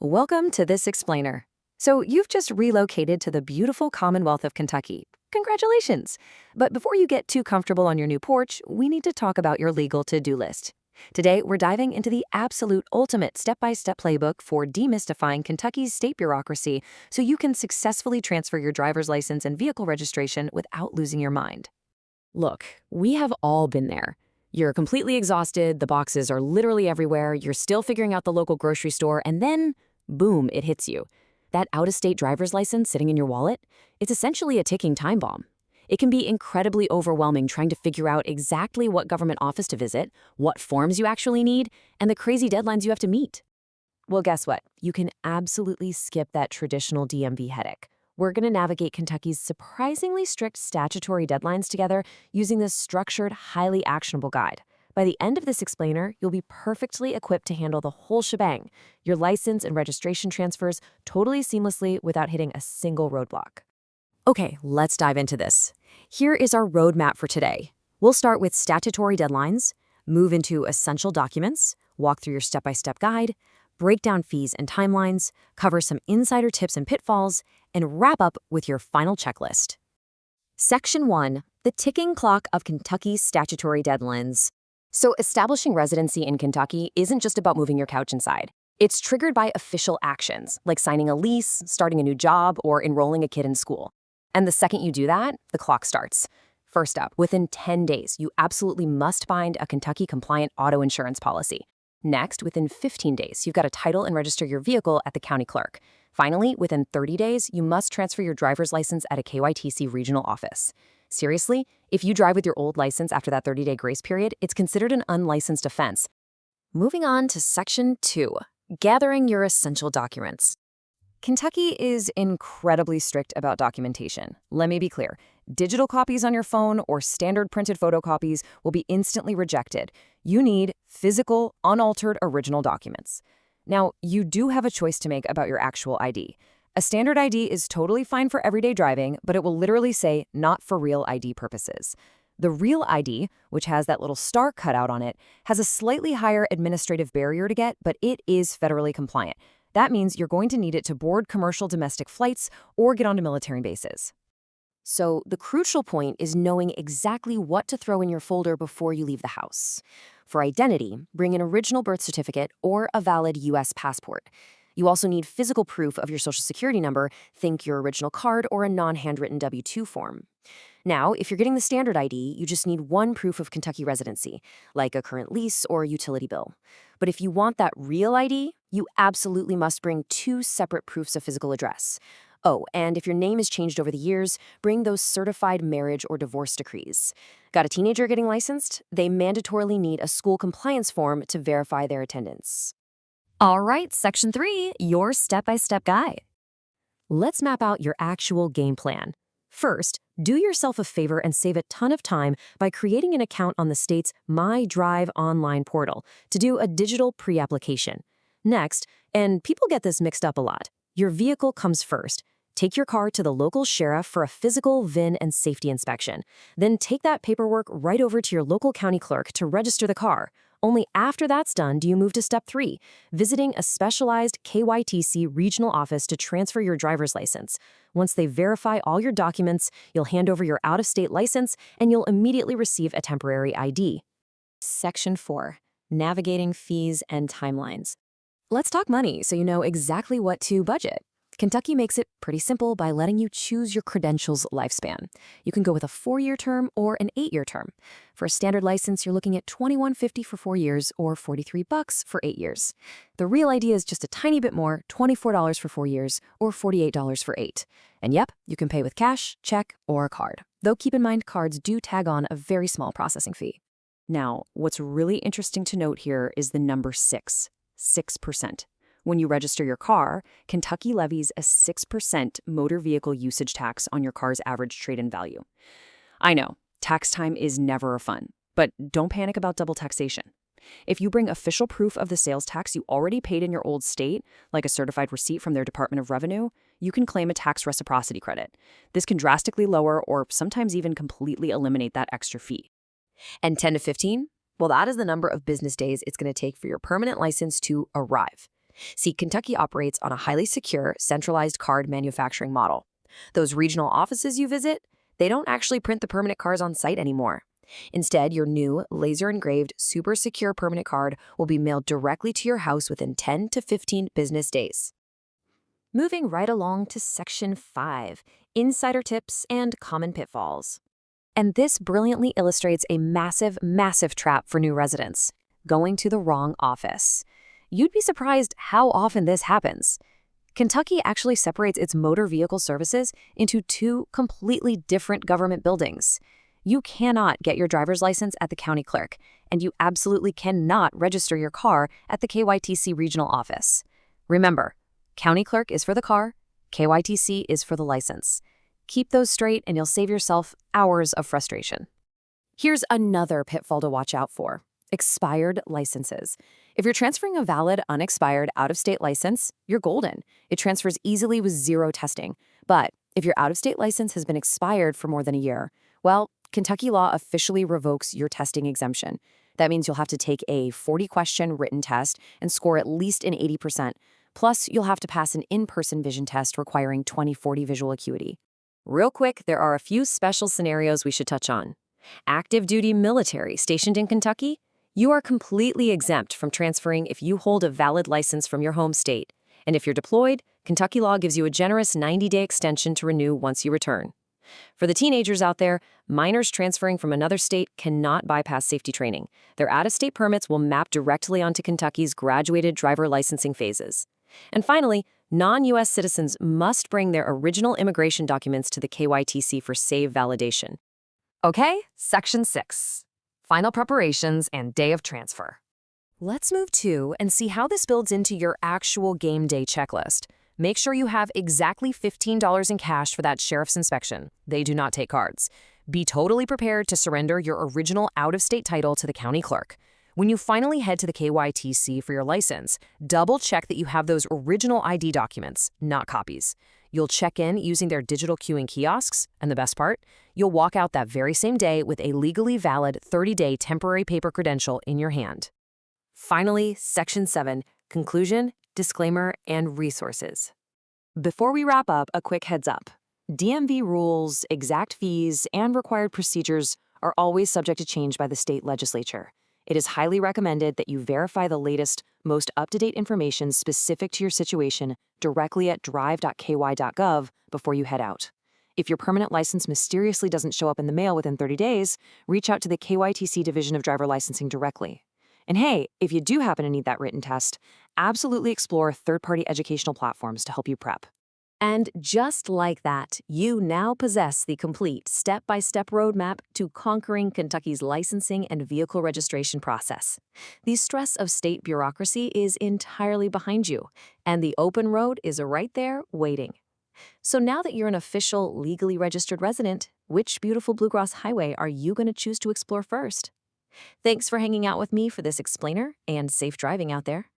Welcome to This Explainer. So, you've just relocated to the beautiful Commonwealth of Kentucky. Congratulations! But before you get too comfortable on your new porch, we need to talk about your legal to-do list. Today, we're diving into the absolute ultimate step-by-step playbook for demystifying Kentucky's state bureaucracy so you can successfully transfer your driver's license and vehicle registration without losing your mind. Look, we have all been there. You're completely exhausted, the boxes are literally everywhere, you're still figuring out the local grocery store, and then, boom, it hits you. That out-of-state driver's license sitting in your wallet, it's essentially a ticking time bomb. It can be incredibly overwhelming trying to figure out exactly what government office to visit, what forms you actually need, and the crazy deadlines you have to meet. Well, guess what? You can absolutely skip that traditional DMV headache. We're going to navigate Kentucky's surprisingly strict statutory deadlines together using this structured, highly actionable guide. By the end of this explainer, you'll be perfectly equipped to handle the whole shebang, your license and registration transfers totally seamlessly without hitting a single roadblock. Okay, let's dive into this. Here is our roadmap for today. We'll start with statutory deadlines, move into essential documents, walk through your step-by-step guide, break down fees and timelines, cover some insider tips and pitfalls, and wrap up with your final checklist. Section 1. The ticking clock of Kentucky's statutory deadlines. So establishing residency in Kentucky isn't just about moving your couch inside. It's triggered by official actions, like signing a lease, starting a new job, or enrolling a kid in school. And the second you do that, the clock starts. First up, within 10 days, you absolutely must bind a Kentucky-compliant auto insurance policy. Next, within 15 days, you've got to title and register your vehicle at the county clerk. Finally, within 30 days, you must transfer your driver's license at a KYTC regional office. Seriously, if you drive with your old license after that 30-day grace period, it's considered an unlicensed offense. Moving on to Section 2, gathering your essential documents. Kentucky is incredibly strict about documentation. Let me be clear. Digital copies on your phone or standard printed photocopies will be instantly rejected. You need physical, unaltered original documents. Now, you do have a choice to make about your actual ID. A standard ID is totally fine for everyday driving, but it will literally say not for real ID purposes. The real ID, which has that little star cut out on it, has a slightly higher administrative barrier to get, but it is federally compliant. That means you're going to need it to board commercial domestic flights or get onto military bases. So the crucial point is knowing exactly what to throw in your folder before you leave the house. For identity, bring an original birth certificate or a valid U.S. passport. You also need physical proof of your Social Security number, think your original card or a non-handwritten W-2 form. Now, if you're getting the standard ID, you just need one proof of Kentucky residency, like a current lease or a utility bill. But if you want that real ID, you absolutely must bring two separate proofs of physical address. Oh, and if your name has changed over the years, bring those certified marriage or divorce decrees. Got a teenager getting licensed? They mandatorily need a school compliance form to verify their attendance. All right, Section 3, your step-by-step guide. Let's map out your actual game plan. First, do yourself a favor and save a ton of time by creating an account on the state's My Drive online portal to do a digital pre-application. Next, and people get this mixed up a lot, your vehicle comes first. Take your car to the local sheriff for a physical, VIN, and safety inspection. Then take that paperwork right over to your local county clerk to register the car. Only after that's done do you move to Step 3, visiting a specialized KYTC regional office to transfer your driver's license. Once they verify all your documents, you'll hand over your out-of-state license, and you'll immediately receive a temporary ID. Section 4, navigating fees and timelines. Let's talk money so you know exactly what to budget. Kentucky makes it pretty simple by letting you choose your credentials lifespan. You can go with a 4-year term or an 8-year term. For a standard license, you're looking at $21.50 for 4 years or $43 for 8 years. The real idea is just a tiny bit more, $24 for 4 years or $48 for 8. And yep, you can pay with cash, check, or a card. Though keep in mind, cards do tag on a very small processing fee. Now, what's really interesting to note here is the number 6%. When you register your car, Kentucky levies a 6% motor vehicle usage tax on your car's average trade-in value. I know, tax time is never fun, but don't panic about double taxation. If you bring official proof of the sales tax you already paid in your old state, like a certified receipt from their Department of Revenue, you can claim a tax reciprocity credit. This can drastically lower or sometimes even completely eliminate that extra fee. And 10 to 15? Well, that is the number of business days it's going to take for your permanent license to arrive. See, Kentucky operates on a highly secure, centralized card manufacturing model. Those regional offices you visit, they don't actually print the permanent cards on site anymore. Instead, your new, laser-engraved, super secure permanent card will be mailed directly to your house within 10 to 15 business days. Moving right along to Section 5, Insider Tips and Common Pitfalls. And this brilliantly illustrates a massive, massive trap for new residents: going to the wrong office. You'd be surprised how often this happens. Kentucky actually separates its motor vehicle services into two completely different government buildings. You cannot get your driver's license at the county clerk, and you absolutely cannot register your car at the KYTC regional office. Remember, county clerk is for the car, KYTC is for the license. Keep those straight and you'll save yourself hours of frustration. Here's another pitfall to watch out for: expired licenses. If you're transferring a valid, unexpired, out-of-state license, you're golden. It transfers easily with zero testing. But if your out-of-state license has been expired for more than a year, well, Kentucky law officially revokes your testing exemption. That means you'll have to take a 40-question written test and score at least an 80%. Plus, you'll have to pass an in-person vision test requiring 20/40 visual acuity. Real quick, there are a few special scenarios we should touch on. Active duty military stationed in Kentucky? You are completely exempt from transferring if you hold a valid license from your home state. And if you're deployed, Kentucky law gives you a generous 90-day extension to renew once you return. For the teenagers out there, minors transferring from another state cannot bypass safety training. Their out-of-state permits will map directly onto Kentucky's graduated driver licensing phases. And finally, non-U.S. citizens must bring their original immigration documents to the KYTC for SAVE validation. Okay, Section 6. Final preparations and day of transfer. Let's move to and see how this builds into your actual game day checklist. Make sure you have exactly $15 in cash for that sheriff's inspection. They do not take cards. Be totally prepared to surrender your original out-of-state title to the county clerk. When you finally head to the KYTC for your license, double-check that you have those original ID documents, not copies. You'll check in using their digital queuing kiosks, and the best part, you'll walk out that very same day with a legally valid 30-day temporary paper credential in your hand. Finally, Section 7, Conclusion, Disclaimer, and Resources. Before we wrap up, a quick heads up. DMV rules, exact fees, and required procedures are always subject to change by the state legislature. It is highly recommended that you verify the latest, most up-to-date information specific to your situation directly at drive.ky.gov before you head out. If your permanent license mysteriously doesn't show up in the mail within 30 days, reach out to the KYTC Division of Driver Licensing directly. And hey, if you do happen to need that written test, absolutely explore third-party educational platforms to help you prep. And just like that, you now possess the complete step-by-step roadmap to conquering Kentucky's licensing and vehicle registration process. The stress of state bureaucracy is entirely behind you, and the open road is right there waiting. So now that you're an official, legally registered resident, which beautiful Bluegrass Highway are you going to choose to explore first? Thanks for hanging out with me for this explainer, and safe driving out there.